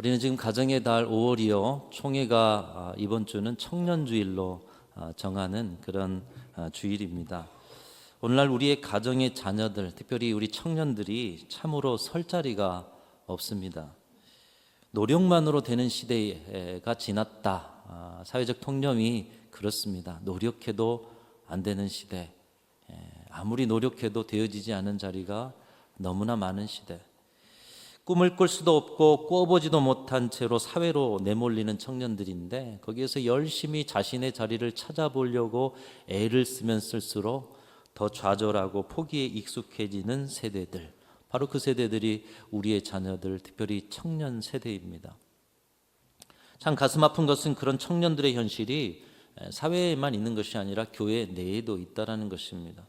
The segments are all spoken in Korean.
우리는 지금 가정의 달 5월이요. 총회가 이번 주는 청년주일로 정하는 그런 주일입니다. 오늘날 우리의 가정의 자녀들, 특별히 우리 청년들이 참으로 설 자리가 없습니다. 노력만으로 되는 시대가 지났다. 사회적 통념이 그렇습니다. 노력해도 안 되는 시대, 아무리 노력해도 되어지지 않은 자리가 너무나 많은 시대. 꿈을 꿀 수도 없고 꿔보지도 못한 채로 사회로 내몰리는 청년들인데, 거기에서 열심히 자신의 자리를 찾아보려고 애를 쓰면 쓸수록 더 좌절하고 포기에 익숙해지는 세대들, 바로 그 세대들이 우리의 자녀들, 특별히 청년 세대입니다. 참 가슴 아픈 것은 그런 청년들의 현실이 사회에만 있는 것이 아니라 교회 내에도 있다는 것입니다.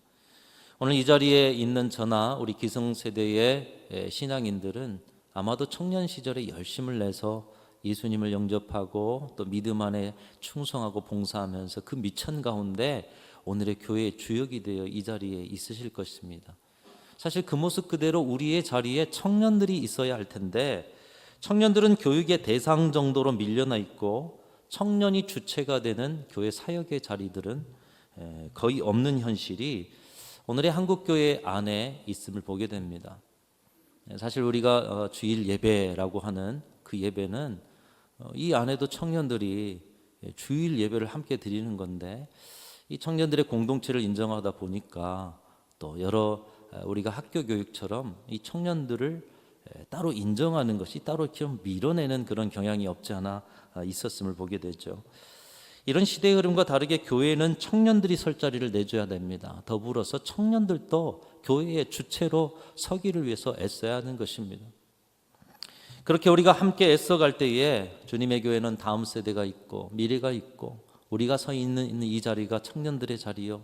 오늘 이 자리에 있는 저나 우리 기성세대의 신앙인들은 아마도 청년 시절에 열심을 내서 예수님을 영접하고 또 믿음 안에 충성하고 봉사하면서 그 미천 가운데 오늘의 교회의 주역이 되어 이 자리에 있으실 것입니다. 사실 그 모습 그대로 우리의 자리에 청년들이 있어야 할 텐데, 청년들은 교육의 대상 정도로 밀려나 있고 청년이 주체가 되는 교회 사역의 자리들은 거의 없는 현실이 오늘의 한국교회 안에 있음을 보게 됩니다. 사실 우리가 주일 예배라고 하는 그 예배는 이 안에도 청년들이 주일 예배를 함께 드리는 건데, 이 청년들의 공동체를 인정하다 보니까 또 여러 우리가 학교 교육처럼 이 청년들을 따로 인정하는 것이 따로 좀 밀어내는 그런 경향이 없지 않아 있었음을 보게 되죠. 이런 시대의 흐름과 다르게 교회는 청년들이 설 자리를 내줘야 됩니다. 더불어서 청년들도 교회의 주체로 서기를 위해서 애써야 하는 것입니다. 그렇게 우리가 함께 애써갈 때에 주님의 교회는 다음 세대가 있고 미래가 있고, 우리가 서 있는 이 자리가 청년들의 자리요,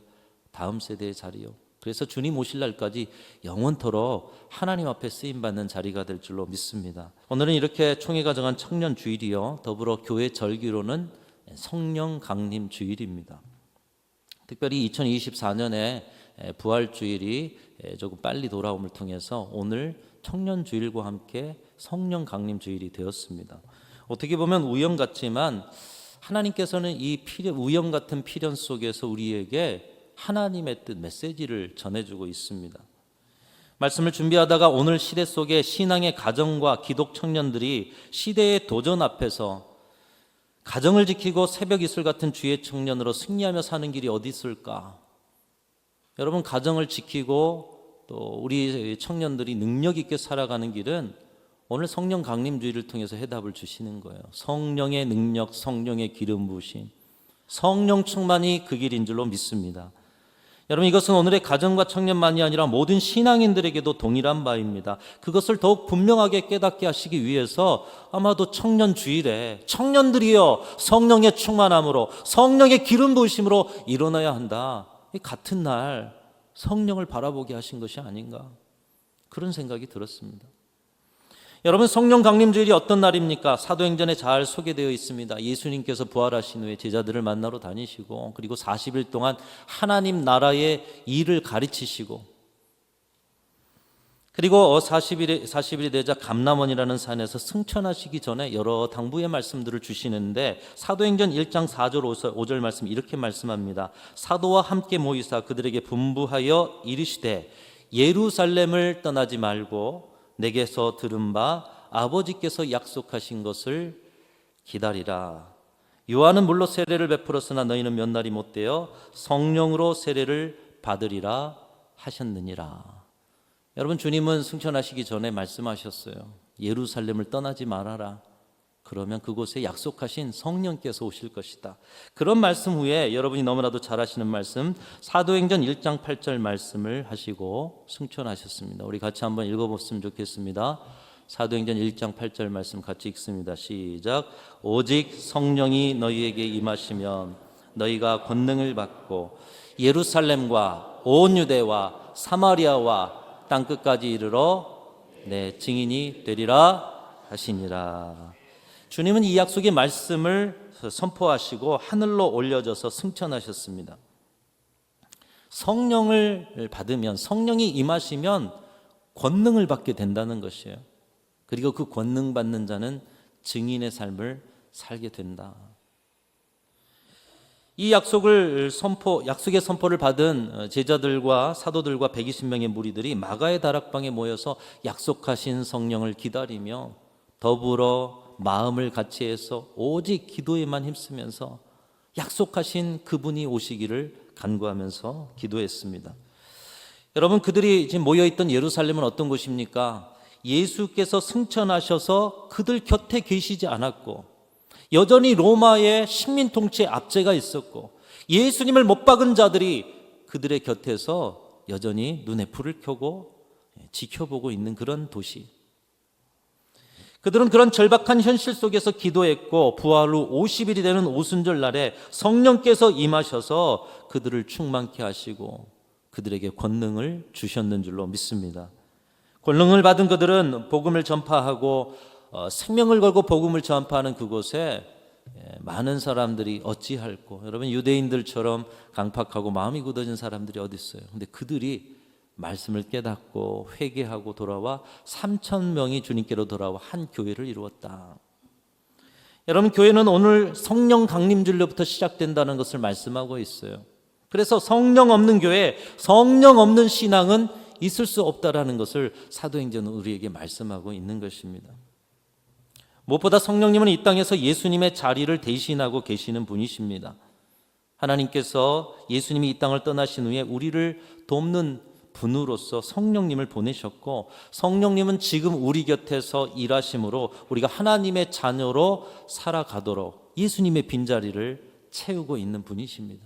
다음 세대의 자리요, 그래서 주님 오실 날까지 영원토록 하나님 앞에 쓰임받는 자리가 될 줄로 믿습니다. 오늘은 이렇게 총회가 정한 청년 주일이요, 더불어 교회 절기로는 성령 강림 주일입니다. 특별히 2024년에 부활 주일이 조금 빨리 돌아옴을 통해서 오늘 청년 주일과 함께 성령 강림 주일이 되었습니다. 어떻게 보면 우연 같지만 하나님께서는 이 우연 같은 필연 속에서 우리에게 하나님의 뜻, 메시지를 전해주고 있습니다. 말씀을 준비하다가 오늘 시대 속에 신앙의 가정과 기독 청년들이 시대의 도전 앞에서 가정을 지키고 새벽 이슬 같은 주의 청년으로 승리하며 사는 길이 어디 있을까? 여러분, 가정을 지키고 또 우리 청년들이 능력 있게 살아가는 길은 오늘 성령 강림주의를 통해서 해답을 주시는 거예요. 성령의 능력, 성령의 기름 부으심, 성령 충만이 그 길인 줄로 믿습니다. 여러분, 이것은 오늘의 가정과 청년만이 아니라 모든 신앙인들에게도 동일한 바입니다. 그것을 더욱 분명하게 깨닫게 하시기 위해서 아마도 청년 주일에 청년들이여 성령의 충만함으로, 성령의 기름 부으심으로 일어나야 한다, 같은 날 성령을 바라보게 하신 것이 아닌가, 그런 생각이 들었습니다. 여러분, 성령 강림주일이 어떤 날입니까? 사도행전에 잘 소개되어 있습니다. 예수님께서 부활하신 후에 제자들을 만나러 다니시고, 그리고 40일 동안 하나님 나라의 일을 가르치시고, 그리고 40일이 되자 감람원이라는 산에서 승천하시기 전에 여러 당부의 말씀들을 주시는데, 사도행전 1장 4절 5절 말씀 이렇게 말씀합니다. 사도와 함께 모이사 그들에게 분부하여 이르시되 예루살렘을 떠나지 말고 내게서 들은 바 아버지께서 약속하신 것을 기다리라. 요한은 물로 세례를 베풀었으나 너희는 몇 날이 못되어 성령으로 세례를 받으리라 하셨느니라. 여러분, 주님은 승천하시기 전에 말씀하셨어요. 예루살렘을 떠나지 말아라. 그러면 그곳에 약속하신 성령께서 오실 것이다. 그런 말씀 후에 여러분이 너무나도 잘 아시는 말씀, 사도행전 1장 8절 말씀을 하시고 승천하셨습니다. 우리 같이 한번 읽어봤으면 좋겠습니다. 사도행전 1장 8절 말씀 같이 읽습니다. 시작. 오직 성령이 너희에게 임하시면 너희가 권능을 받고 예루살렘과 온 유대와 사마리아와 땅끝까지 이르러 내 증인이 되리라 하시니라. 주님은 이 약속의 말씀을 선포하시고 하늘로 올려져서 승천하셨습니다. 성령을 받으면, 성령이 임하시면 권능을 받게 된다는 것이에요. 그리고 그 권능 받는 자는 증인의 삶을 살게 된다. 이 약속의 선포를 받은 제자들과 사도들과 120명의 무리들이 마가의 다락방에 모여서 약속하신 성령을 기다리며 더불어 마음을 같이 해서 오직 기도에만 힘쓰면서 약속하신 그분이 오시기를 간구하면서 기도했습니다. 여러분, 그들이 지금 모여있던 예루살렘은 어떤 곳입니까? 예수께서 승천하셔서 그들 곁에 계시지 않았고, 여전히 로마의 식민 통치의 압제가 있었고, 예수님을 못 박은 자들이 그들의 곁에서 여전히 눈에 불을 켜고 지켜보고 있는 그런 도시. 그들은 그런 절박한 현실 속에서 기도했고, 부활 후 50일이 되는 오순절 날에 성령께서 임하셔서 그들을 충만케 하시고 그들에게 권능을 주셨는 줄로 믿습니다. 권능을 받은 그들은 복음을 전파하고 생명을 걸고 복음을 전파하는 그곳에 많은 사람들이 어찌할꼬, 여러분, 유대인들처럼 강팍하고 마음이 굳어진 사람들이 어디 있어요? 근데 그들이 말씀을 깨닫고 회개하고 돌아와 3,000명이 주님께로 돌아와 한 교회를 이루었다. 여러분, 교회는 오늘 성령 강림주일로부터 시작된다는 것을 말씀하고 있어요. 그래서 성령 없는 교회, 성령 없는 신앙은 있을 수 없다라는 것을 사도행전은 우리에게 말씀하고 있는 것입니다. 무엇보다 성령님은 이 땅에서 예수님의 자리를 대신하고 계시는 분이십니다. 하나님께서 예수님이 이 땅을 떠나신 후에 우리를 돕는 분으로서 성령님을 보내셨고, 성령님은 지금 우리 곁에서 일하심으로 우리가 하나님의 자녀로 살아가도록 예수님의 빈자리를 채우고 있는 분이십니다.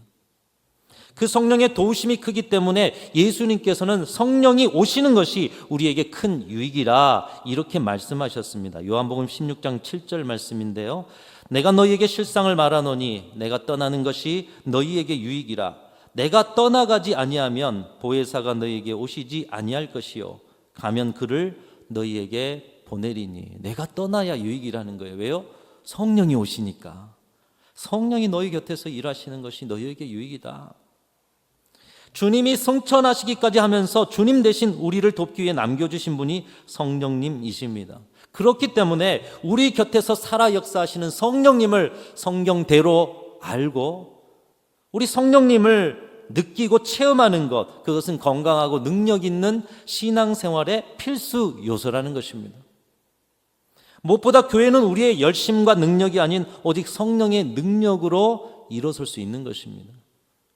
그 성령의 도우심이 크기 때문에 예수님께서는 성령이 오시는 것이 우리에게 큰 유익이라 이렇게 말씀하셨습니다. 요한복음 16장 7절 말씀인데요, 내가 너희에게 실상을 말하노니 내가 떠나는 것이 너희에게 유익이라. 내가 떠나가지 아니하면 보혜사가 너희에게 오시지 아니할 것이요 가면 그를 너희에게 보내리니. 내가 떠나야 유익이라는 거예요. 왜요? 성령이 오시니까. 성령이 너희 곁에서 일하시는 것이 너희에게 유익이다. 주님이 승천하시기까지 하면서 주님 대신 우리를 돕기 위해 남겨주신 분이 성령님이십니다. 그렇기 때문에 우리 곁에서 살아 역사하시는 성령님을 성경대로 알고 우리 성령님을 느끼고 체험하는 것, 그것은 건강하고 능력 있는 신앙생활의 필수 요소라는 것입니다. 무엇보다 교회는 우리의 열심과 능력이 아닌 오직 성령의 능력으로 일어설 수 있는 것입니다.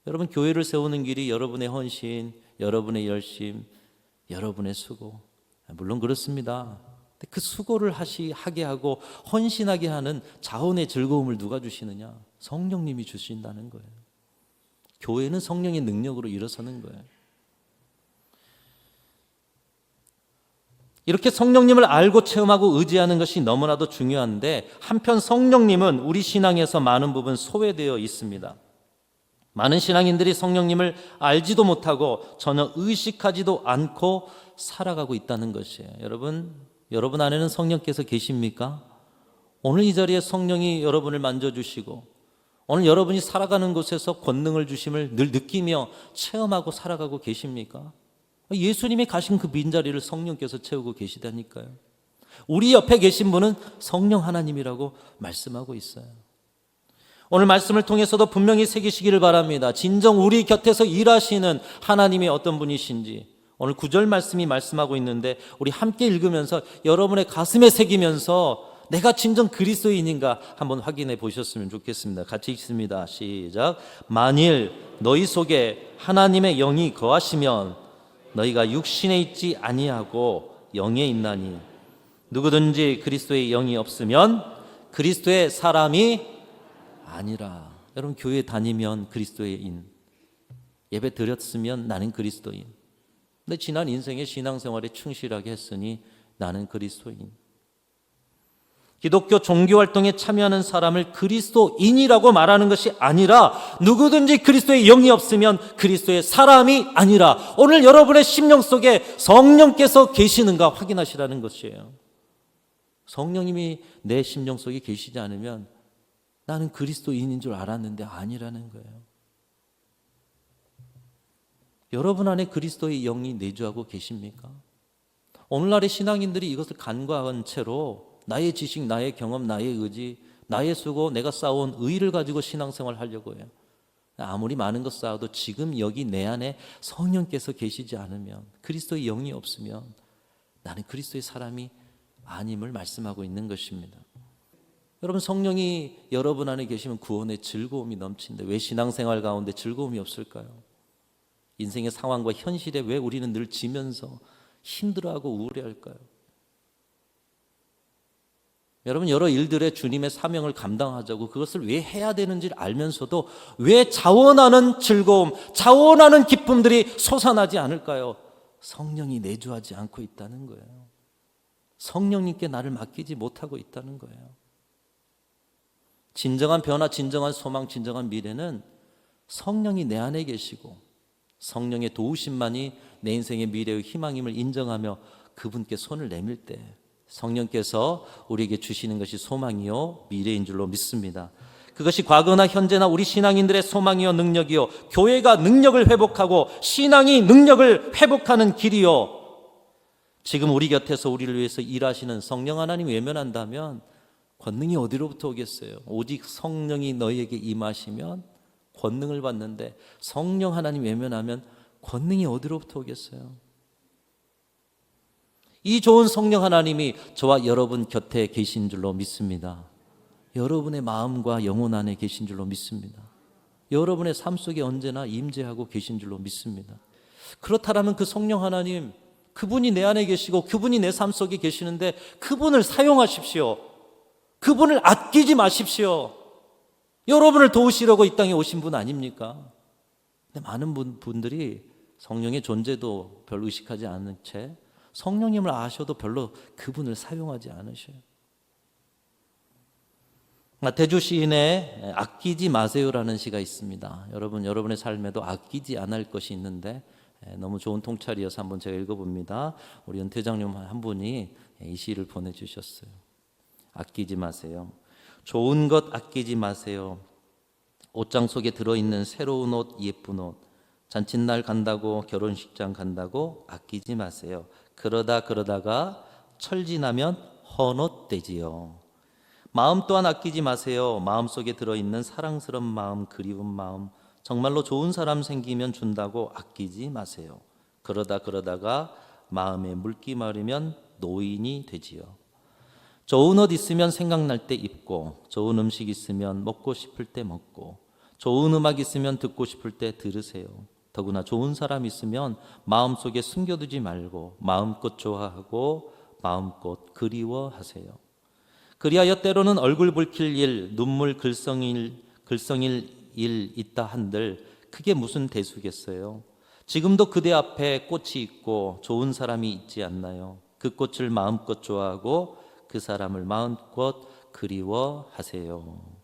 여러분, 교회를 세우는 길이 여러분의 헌신, 여러분의 열심, 여러분의 수고, 물론 그렇습니다. 그 수고를 하게 하고 헌신하게 하는 자원의 즐거움을 누가 주시느냐? 성령님이 주신다는 거예요. 교회는 성령의 능력으로 일어서는 거예요. 이렇게 성령님을 알고 체험하고 의지하는 것이 너무나도 중요한데, 한편 성령님은 우리 신앙에서 많은 부분 소외되어 있습니다. 많은 신앙인들이 성령님을 알지도 못하고 전혀 의식하지도 않고 살아가고 있다는 것이에요. 여러분 안에는 성령께서 계십니까? 오늘 이 자리에 성령이 여러분을 만져주시고 오늘 여러분이 살아가는 곳에서 권능을 주심을 늘 느끼며 체험하고 살아가고 계십니까? 예수님이 가신 그 빈자리를 성령께서 채우고 계시다니까요. 우리 옆에 계신 분은 성령 하나님이라고 말씀하고 있어요. 오늘 말씀을 통해서도 분명히 새기시기를 바랍니다. 진정 우리 곁에서 일하시는 하나님이 어떤 분이신지 오늘 9절 말씀이 말씀하고 있는데, 우리 함께 읽으면서 여러분의 가슴에 새기면서 내가 진정 그리스도인인가 한번 확인해 보셨으면 좋겠습니다. 같이 읽습니다. 시작. 만일 너희 속에 하나님의 영이 거하시면 너희가 육신에 있지 아니하고 영에 있나니, 누구든지 그리스도의 영이 없으면 그리스도의 사람이 아니라. 여러분, 교회 다니면 그리스도인, 예배 드렸으면 나는 그리스도인, 내 지난 인생의 신앙생활에 충실하게 했으니 나는 그리스도인. 기독교 종교활동에 참여하는 사람을 그리스도인이라고 말하는 것이 아니라 누구든지 그리스도의 영이 없으면 그리스도의 사람이 아니라, 오늘 여러분의 심령 속에 성령께서 계시는가 확인하시라는 것이에요. 성령님이 내 심령 속에 계시지 않으면 나는 그리스도인인 줄 알았는데 아니라는 거예요. 여러분 안에 그리스도의 영이 내주하고 계십니까? 오늘날의 신앙인들이 이것을 간과한 채로 나의 지식, 나의 경험, 나의 의지, 나의 수고, 내가 쌓아온 의의를 가지고 신앙생활 하려고 해요. 아무리 많은 것 쌓아도 지금 여기 내 안에 성령께서 계시지 않으면, 그리스도의 영이 없으면 나는 그리스도의 사람이 아님을 말씀하고 있는 것입니다. 여러분, 성령이 여러분 안에 계시면 구원의 즐거움이 넘치는데 왜 신앙생활 가운데 즐거움이 없을까요? 인생의 상황과 현실에 왜 우리는 늘 지면서 힘들어하고 우울해할까요? 여러분, 여러 일들에 주님의 사명을 감당하자고 그것을 왜 해야 되는지를 알면서도 왜 자원하는 즐거움, 자원하는 기쁨들이 솟아나지 않을까요? 성령이 내주하지 않고 있다는 거예요. 성령님께 나를 맡기지 못하고 있다는 거예요. 진정한 변화, 진정한 소망, 진정한 미래는 성령이 내 안에 계시고 성령의 도우심만이 내 인생의 미래의 희망임을 인정하며 그분께 손을 내밀 때 성령께서 우리에게 주시는 것이 소망이요 미래인 줄로 믿습니다. 그것이 과거나 현재나 우리 신앙인들의 소망이요 능력이요, 교회가 능력을 회복하고 신앙이 능력을 회복하는 길이요, 지금 우리 곁에서 우리를 위해서 일하시는 성령 하나님 외면한다면 권능이 어디로부터 오겠어요? 오직 성령이 너희에게 임하시면 권능을 받는데 성령 하나님 외면하면 권능이 어디로부터 오겠어요? 이 좋은 성령 하나님이 저와 여러분 곁에 계신 줄로 믿습니다. 여러분의 마음과 영혼 안에 계신 줄로 믿습니다. 여러분의 삶 속에 언제나 임재하고 계신 줄로 믿습니다. 그렇다면 그 성령 하나님, 그분이 내 안에 계시고 그분이 내 삶 속에 계시는데 그분을 사용하십시오. 그분을 아끼지 마십시오. 여러분을 도우시려고 이 땅에 오신 분 아닙니까? 근데 많은 분들이 성령의 존재도 별로 의식하지 않은 채 성령님을 아셔도 별로 그분을 사용하지 않으셔요. 대주 시인의 아끼지 마세요라는 시가 있습니다. 여러분의 삶에도 아끼지 않을 것이 있는데 너무 좋은 통찰이어서 한번 제가 읽어봅니다. 우리 연태장님 한 분이 이 시를 보내주셨어요. 아끼지 마세요. 좋은 것 아끼지 마세요. 옷장 속에 들어있는 새로운 옷, 예쁜 옷, 잔칫날 간다고, 결혼식장 간다고 아끼지 마세요. 그러다가 철지나면 헌옷되지요. 마음 또한 아끼지 마세요. 마음속에 들어있는 사랑스러운 마음, 그리운 마음, 정말로 좋은 사람 생기면 준다고 아끼지 마세요. 그러다가 마음에 물기 마르면 노인이 되지요. 좋은 옷 있으면 생각날 때 입고, 좋은 음식 있으면 먹고 싶을 때 먹고, 좋은 음악 있으면 듣고 싶을 때 들으세요. 더구나 좋은 사람 있으면 마음속에 숨겨두지 말고 마음껏 좋아하고 마음껏 그리워하세요. 그리하여 때로는 얼굴 붉힐 일, 눈물 글썽일 일 있다 한들 그게 무슨 대수겠어요. 지금도 그대 앞에 꽃이 있고 좋은 사람이 있지 않나요? 그 꽃을 마음껏 좋아하고 그 사람을 마음껏 그리워하세요.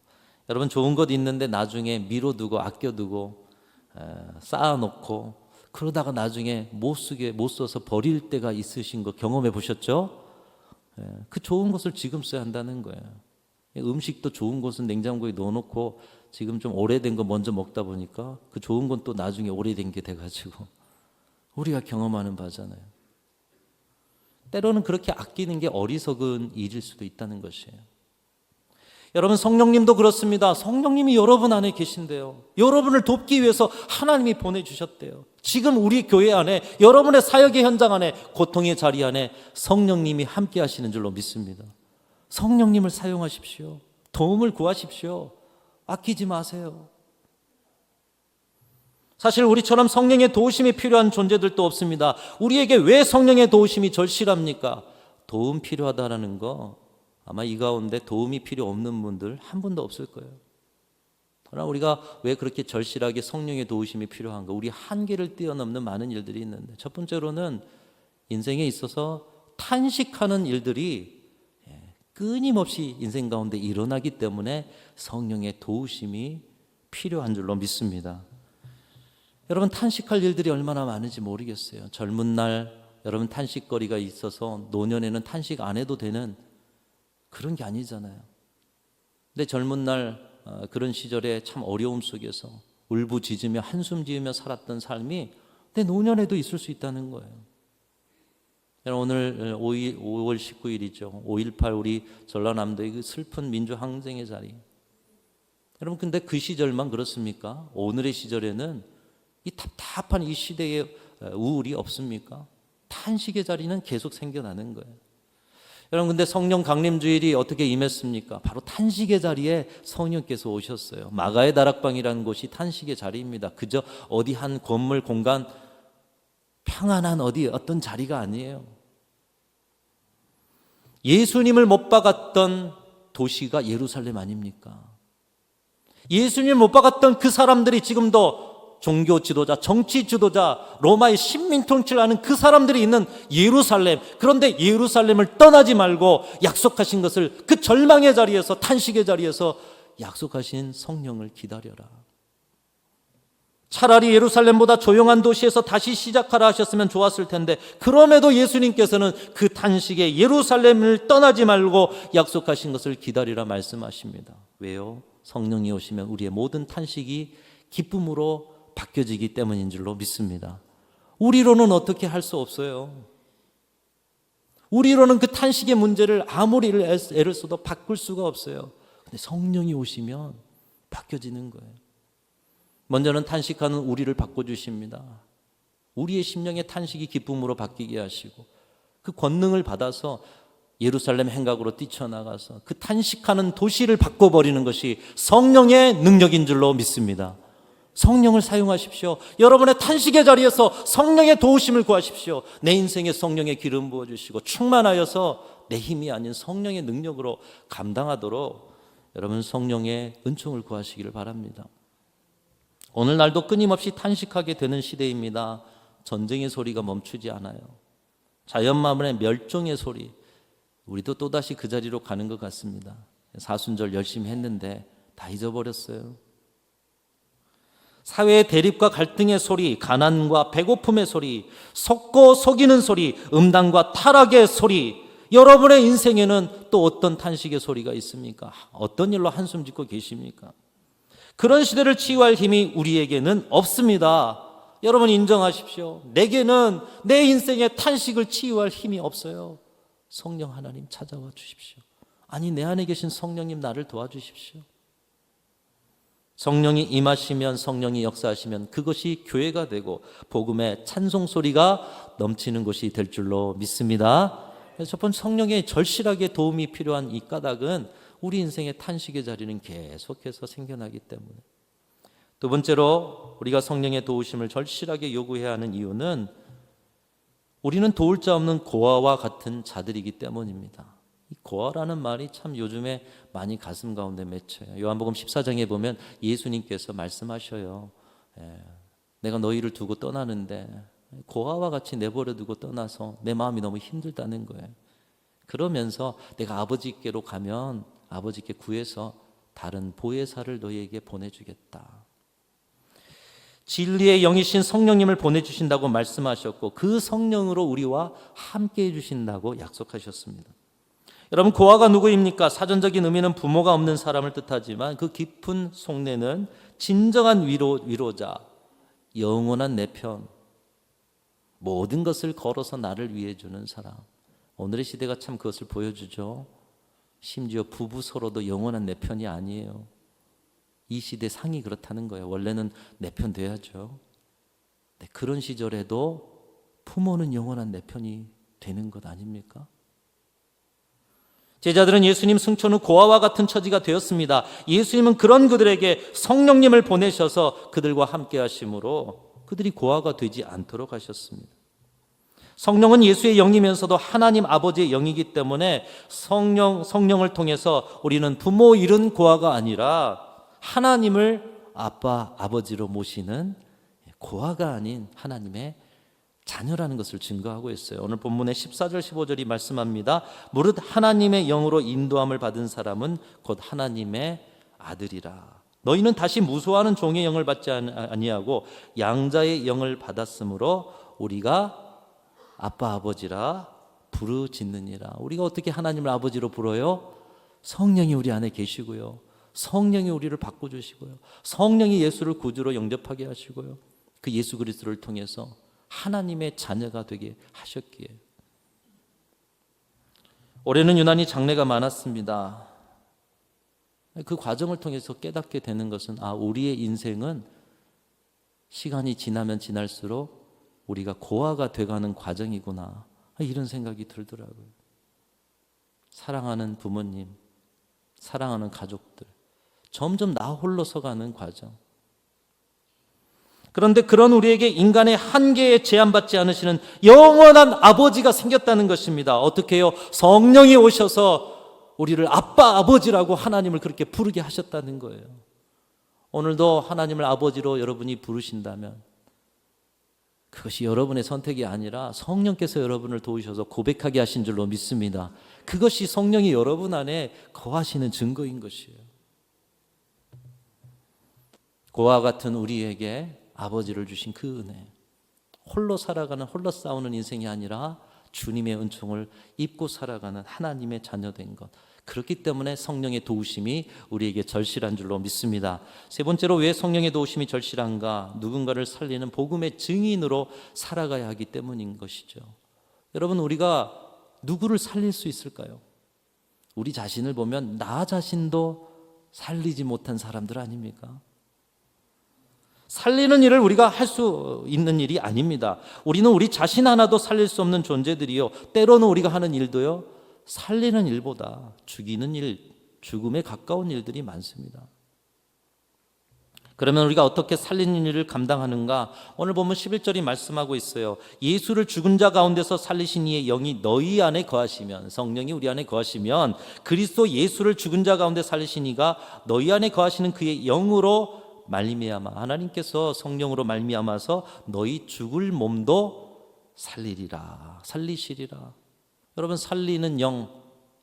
여러분, 좋은 것 있는데 나중에 미뤄두고 아껴두고 쌓아놓고 그러다가 나중에 못 써서 버릴 때가 있으신 거 경험해 보셨죠? 그 좋은 것을 지금 써야 한다는 거예요. 음식도 좋은 것은 냉장고에 넣어놓고 지금 좀 오래된 거 먼저 먹다 보니까 그 좋은 건 또 나중에 오래된 게 돼가지고 우리가 경험하는 바잖아요. 때로는 그렇게 아끼는 게 어리석은 일일 수도 있다는 것이에요. 여러분, 성령님도 그렇습니다. 성령님이 여러분 안에 계신데요. 여러분을 돕기 위해서 하나님이 보내주셨대요. 지금 우리 교회 안에, 여러분의 사역의 현장 안에, 고통의 자리 안에 성령님이 함께 하시는 줄로 믿습니다. 성령님을 사용하십시오. 도움을 구하십시오. 아끼지 마세요. 사실 우리처럼 성령의 도우심이 필요한 존재들도 없습니다. 우리에게 왜 성령의 도우심이 절실합니까? 도움 필요하다라는 거 아마 이 가운데 도움이 필요 없는 분들 한 분도 없을 거예요. 그러나 우리가 왜 그렇게 절실하게 성령의 도우심이 필요한가? 우리 한계를 뛰어넘는 많은 일들이 있는데, 첫 번째로는 인생에 있어서 탄식하는 일들이 끊임없이 인생 가운데 일어나기 때문에 성령의 도우심이 필요한 줄로 믿습니다. 여러분, 탄식할 일들이 얼마나 많은지 모르겠어요. 젊은 날 여러분 탄식거리가 있어서 노년에는 탄식 안 해도 되는 그런 게 아니잖아요. 근데 젊은 날 그런 시절에 참 어려움 속에서 울부짖으며 한숨 지으며 살았던 삶이 내 노년에도 있을 수 있다는 거예요. 오늘 5월 19일이죠. 5.18 우리 전라남도의 그 슬픈 민주항쟁의 자리. 여러분, 근데 그 시절만 그렇습니까? 오늘의 시절에는 이 답답한 이 시대의 우울이 없습니까? 탄식의 자리는 계속 생겨나는 거예요. 여러분, 근데 성령 강림주일이 어떻게 임했습니까? 바로 탄식의 자리에 성령께서 오셨어요. 마가의 다락방이라는 곳이 탄식의 자리입니다. 그저 어디 한 건물 공간, 평안한 어떤 자리가 아니에요. 예수님을 못 박았던 도시가 예루살렘 아닙니까? 예수님을 못 박았던 그 사람들이 지금도 종교 지도자, 정치 지도자, 로마의 식민 통치를 하는 그 사람들이 있는 예루살렘. 그런데 예루살렘을 떠나지 말고 약속하신 것을 그 절망의 자리에서, 탄식의 자리에서 약속하신 성령을 기다려라. 차라리 예루살렘보다 조용한 도시에서 다시 시작하라 하셨으면 좋았을 텐데, 그럼에도 예수님께서는 그 탄식에 예루살렘을 떠나지 말고 약속하신 것을 기다리라 말씀하십니다. 왜요? 성령이 오시면 우리의 모든 탄식이 기쁨으로 바뀌어지기 때문인 줄로 믿습니다. 우리로는 어떻게 할 수 없어요. 우리로는 그 탄식의 문제를 아무리 애를 써도 바꿀 수가 없어요. 근데 성령이 오시면 바뀌어지는 거예요. 먼저는 탄식하는 우리를 바꿔주십니다. 우리의 심령의 탄식이 기쁨으로 바뀌게 하시고, 그 권능을 받아서 예루살렘 행각으로 뛰쳐나가서 그 탄식하는 도시를 바꿔버리는 것이 성령의 능력인 줄로 믿습니다. 성령을 사용하십시오. 여러분의 탄식의 자리에서 성령의 도우심을 구하십시오. 내 인생에 성령의 기름 부어주시고 충만하여서 내 힘이 아닌 성령의 능력으로 감당하도록 여러분 성령의 은총을 구하시기를 바랍니다. 오늘날도 끊임없이 탄식하게 되는 시대입니다. 전쟁의 소리가 멈추지 않아요. 자연만물의 멸종의 소리, 우리도 또다시 그 자리로 가는 것 같습니다. 사순절 열심히 했는데 다 잊어버렸어요. 사회의 대립과 갈등의 소리, 가난과 배고픔의 소리, 속고 속이는 소리, 음란과 타락의 소리, 여러분의 인생에는 또 어떤 탄식의 소리가 있습니까? 어떤 일로 한숨 짓고 계십니까? 그런 시대를 치유할 힘이 우리에게는 없습니다. 여러분 인정하십시오. 내게는 내 인생의 탄식을 치유할 힘이 없어요. 성령 하나님 찾아와 주십시오. 아니, 내 안에 계신 성령님 나를 도와주십시오. 성령이 임하시면, 성령이 역사하시면 그것이 교회가 되고 복음의 찬송 소리가 넘치는 곳이 될 줄로 믿습니다. 그래서 첫 번째, 성령의 절실하게 도움이 필요한 이 까닭은 우리 인생의 탄식의 자리는 계속해서 생겨나기 때문에. 두 번째로 우리가 성령의 도우심을 절실하게 요구해야 하는 이유는 우리는 도울 자 없는 고아와 같은 자들이기 때문입니다. 이 고아라는 말이 참 요즘에 많이 가슴 가운데 맺혀요. 요한복음 14장에 보면 예수님께서 말씀하셔요. 내가 너희를 두고 떠나는데 고아와 같이 내버려 두고 떠나서 내 마음이 너무 힘들다는 거예요. 그러면서 내가 아버지께로 가면 아버지께 구해서 다른 보혜사를 너희에게 보내주겠다. 진리의 영이신 성령님을 보내주신다고 말씀하셨고, 그 성령으로 우리와 함께 해주신다고 약속하셨습니다. 여러분, 고아가 누구입니까? 사전적인 의미는 부모가 없는 사람을 뜻하지만 그 깊은 속내는 진정한 위로자, 영원한 내 편, 모든 것을 걸어서 나를 위해 주는 사람. 오늘의 시대가 참 그것을 보여주죠. 심지어 부부 서로도 영원한 내 편이 아니에요. 이 시대 상이 그렇다는 거예요. 원래는 내 편 돼야죠. 네, 그런 시절에도 부모는 영원한 내 편이 되는 것 아닙니까? 제자들은 예수님 승천 후 고아와 같은 처지가 되었습니다. 예수님은 그런 그들에게 성령님을 보내셔서 그들과 함께 하심으로 그들이 고아가 되지 않도록 하셨습니다. 성령은 예수의 영이면서도 하나님 아버지의 영이기 때문에 성령을 통해서 우리는 부모 잃은 고아가 아니라 하나님을 아빠, 아버지로 모시는 고아가 아닌 하나님의 자녀라는 것을 증거하고 있어요. 오늘 본문의 14절 15절이 말씀합니다. 무릇 하나님의 영으로 인도함을 받은 사람은 곧 하나님의 아들이라. 너희는 다시 무소하는 종의 영을 받지 아니하고 양자의 영을 받았으므로 우리가 아빠 아버지라 부르짖느니라. 우리가 어떻게 하나님을 아버지로 불러요? 성령이 우리 안에 계시고요, 성령이 우리를 바꿔주시고요, 성령이 예수를 구주로 영접하게 하시고요, 그 예수 그리스도를 통해서 하나님의 자녀가 되게 하셨기에 올해는 유난히 장례가 많았습니다. 그 과정을 통해서 깨닫게 되는 것은 우리의 인생은 시간이 지나면 지날수록 우리가 고아가 돼가는 과정이구나, 이런 생각이 들더라고요. 사랑하는 부모님, 사랑하는 가족들, 점점 나 홀로 서가는 과정. 그런데 그런 우리에게 인간의 한계에 제한받지 않으시는 영원한 아버지가 생겼다는 것입니다. 어떻게 해요? 성령이 오셔서 우리를 아빠, 아버지라고 하나님을 그렇게 부르게 하셨다는 거예요. 오늘도 하나님을 아버지로 여러분이 부르신다면 그것이 여러분의 선택이 아니라 성령께서 여러분을 도우셔서 고백하게 하신 줄로 믿습니다. 그것이 성령이 여러분 안에 거하시는 증거인 것이에요. 고아 같은 우리에게 아버지를 주신 그 은혜, 홀로 살아가는, 홀로 싸우는 인생이 아니라 주님의 은총을 입고 살아가는 하나님의 자녀된 것, 그렇기 때문에 성령의 도우심이 우리에게 절실한 줄로 믿습니다. 세 번째로 왜 성령의 도우심이 절실한가? 누군가를 살리는 복음의 증인으로 살아가야 하기 때문인 것이죠. 여러분, 우리가 누구를 살릴 수 있을까요? 우리 자신을 보면 나 자신도 살리지 못한 사람들 아닙니까? 살리는 일을 우리가 할 수 있는 일이 아닙니다. 우리는 우리 자신 하나도 살릴 수 없는 존재들이요, 때로는 우리가 하는 일도요, 살리는 일보다 죽이는 일, 죽음에 가까운 일들이 많습니다. 그러면 우리가 어떻게 살리는 일을 감당하는가? 오늘 보면 11절이 말씀하고 있어요. 예수를 죽은 자 가운데서 살리신 이의 영이 너희 안에 거하시면, 성령이 우리 안에 거하시면, 그리스도 예수를 죽은 자 가운데 살리신 이가 너희 안에 거하시는 그의 영으로 말미암아, 하나님께서 성령으로 말미암아서 너희 죽을 몸도 살리리라, 살리시리라. 여러분, 살리는 영,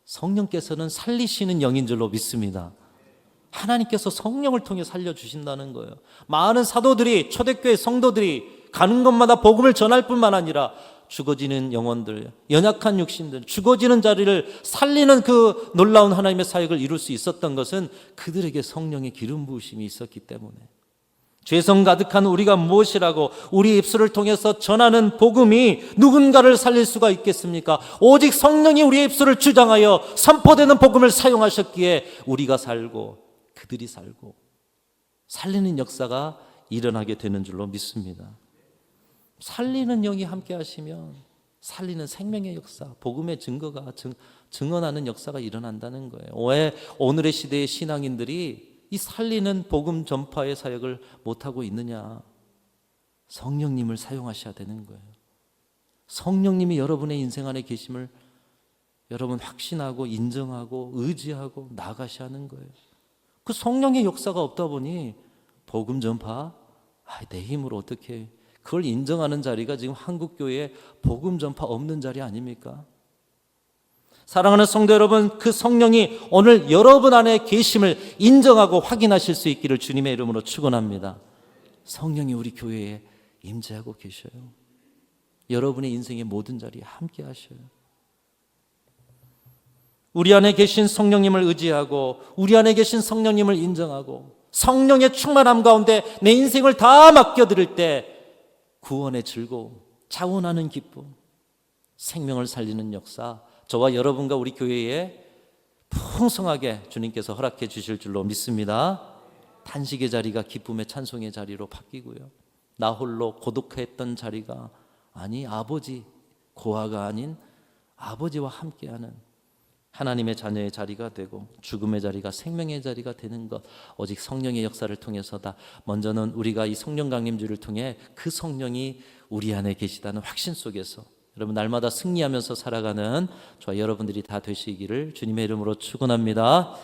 성령께서는 살리시는 영인 줄로 믿습니다. 하나님께서 성령을 통해 살려주신다는 거예요. 많은 사도들이, 초대교회 성도들이 가는 곳마다 복음을 전할 뿐만 아니라 죽어지는 영혼들, 연약한 육신들, 죽어지는 자리를 살리는 그 놀라운 하나님의 사역을 이룰 수 있었던 것은 그들에게 성령의 기름 부으심이 있었기 때문에. 죄성 가득한 우리가 무엇이라고 우리 입술을 통해서 전하는 복음이 누군가를 살릴 수가 있겠습니까? 오직 성령이 우리의 입술을 주장하여 선포되는 복음을 사용하셨기에 우리가 살고 그들이 살고 살리는 역사가 일어나게 되는 줄로 믿습니다. 살리는 영이 함께 하시면 살리는 생명의 역사, 복음의 증거가 증언하는 역사가 일어난다는 거예요. 왜 오늘의 시대의 신앙인들이 이 살리는 복음 전파의 사역을 못하고 있느냐? 성령님을 사용하셔야 되는 거예요. 성령님이 여러분의 인생 안에 계심을 여러분 확신하고 인정하고 의지하고 나아가셔야 하는 거예요. 그 성령의 역사가 없다 보니 복음 전파, 내 힘으로 어떻게, 그걸 인정하는 자리가 지금 한국교회에 복음 전파 없는 자리 아닙니까? 사랑하는 성도 여러분, 그 성령이 오늘 여러분 안에 계심을 인정하고 확인하실 수 있기를 주님의 이름으로 축원합니다. 성령이 우리 교회에 임재하고 계셔요. 여러분의 인생의 모든 자리에 함께 하셔요. 우리 안에 계신 성령님을 의지하고 우리 안에 계신 성령님을 인정하고 성령의 충만함 가운데 내 인생을 다 맡겨드릴 때 구원의 즐거움, 자원하는 기쁨, 생명을 살리는 역사, 저와 여러분과 우리 교회에 풍성하게 주님께서 허락해 주실 줄로 믿습니다. 탄식의 자리가 기쁨의 찬송의 자리로 바뀌고요, 나 홀로 고독했던 자리가 아버지, 고아가 아닌 아버지와 함께하는 하나님의 자녀의 자리가 되고 죽음의 자리가 생명의 자리가 되는 것, 오직 성령의 역사를 통해서다. 먼저는 우리가 이 성령 강림주를 통해 그 성령이 우리 안에 계시다는 확신 속에서 여러분 날마다 승리하면서 살아가는 저와 여러분들이 다 되시기를 주님의 이름으로 축원합니다.